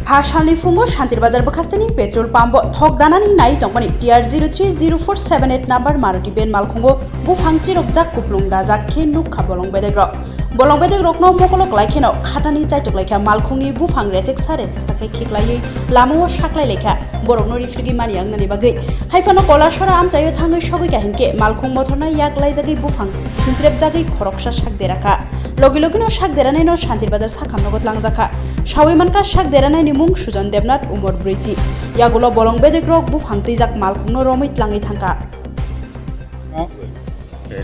Hasalni fungo Shantir Bazar Bakastani petrol pump thok danani nai tongmani TR030478 number Maruti Ben Malkhungo bufangchi rokjak kuplung dajak khe nukha bolong bedeg rokno mokolok laikheno khatani chaitok laikha malkhungni bufang rejek sare sastakai khiklai lamao shaklai lekha borokno rifrigi mani angnani bagai haifano kolasara amchayo thangai sogoi kahinke malkhung mothorna yaklai jagi bufang sinsrep jagi khoroksa shakderaka logilogino shakderanai no Shantir Bazar sakamnogot langjaka Shawimanka shakderanai ni mung Sujan Debnath Umar Briji yagulo bolong bedeg rok bufang tijak malkhungno romit langai thangka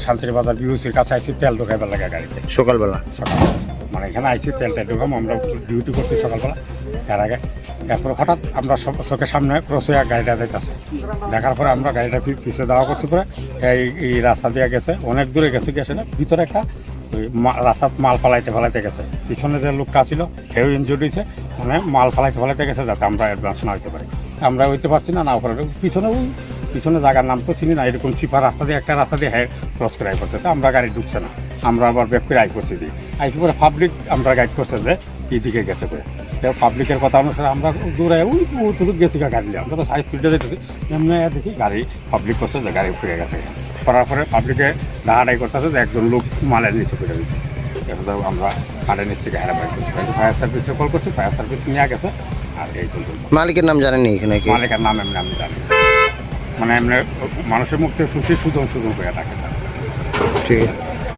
শান্তির বাজার বিউসির কাছে আইছি তেল ঢোকাইবার লাগা গাড়িতে সকালবেলা মানে এখানে আইছি তেলটা ঢোকাম আমরা ডিউটি করছি সকালবেলা তার আগে তারপর হঠাৎ আমরা সব চোখের সামনে ক্রস হয়ে গাড়িটা যাইতেছে দেখার পরে আমরা গাড়িটা পিছিয়ে দেওয়া করছি পরে এই রাস্তা দিয়ে গেছে অনেক দূরে গেছে না ভিতরে একটা ওই রাস্তা মাল ফালাইতে গেছে পিছনে যে লোকটা ছিল সেও ইনজুরি হয়েছে মানে মাল ফালাইতে গেছে যাতে আমরা অ্যাডভান্স না হইতে পারি আমরা হইতে পারছি না ওপরে পিছনে জায়গার নাম তো চিনি না এরকম চিপা রাস্তা দিয়ে একটা রাস্তা দিয়ে ক্রস করে আই করছে তো আমরা গাড়ি ঢুকছে না আমরা আবার ব্যাক করে আই করছি দিই আইসি পরে পাবলিক আমরা গাইড করছে যে এইদিকে গেছে করে তো পাবলিকের কথা অনুসারে আমরা দূরে ওই গেছি গাড়ি নিয়ে আমরা তো সাইড স্পিডে যেতেছি এমনি দেখি গাড়ি পাবলিক করছে যে গাড়ি ফিরে গেছে করার পরে পাবলিকে দাঁড়াই করতেছে যে একজন লোক মালের নিচে ফিরে দিচ্ছে এটা আমরা গাড়ির নিচ থেকে হারা বাইক করছি ফায়ার সার্ভিসে কল করছি ফায়ার সার্ভিস নিয়ে গেছে আর এই মালিকের নাম জানেন এখানে মালিকের নাম এমনি আমি জানি মানে এমনি মানুষের মুখ থেকে শুনছি সুজন হয়ে থাকে ঠিক আছে।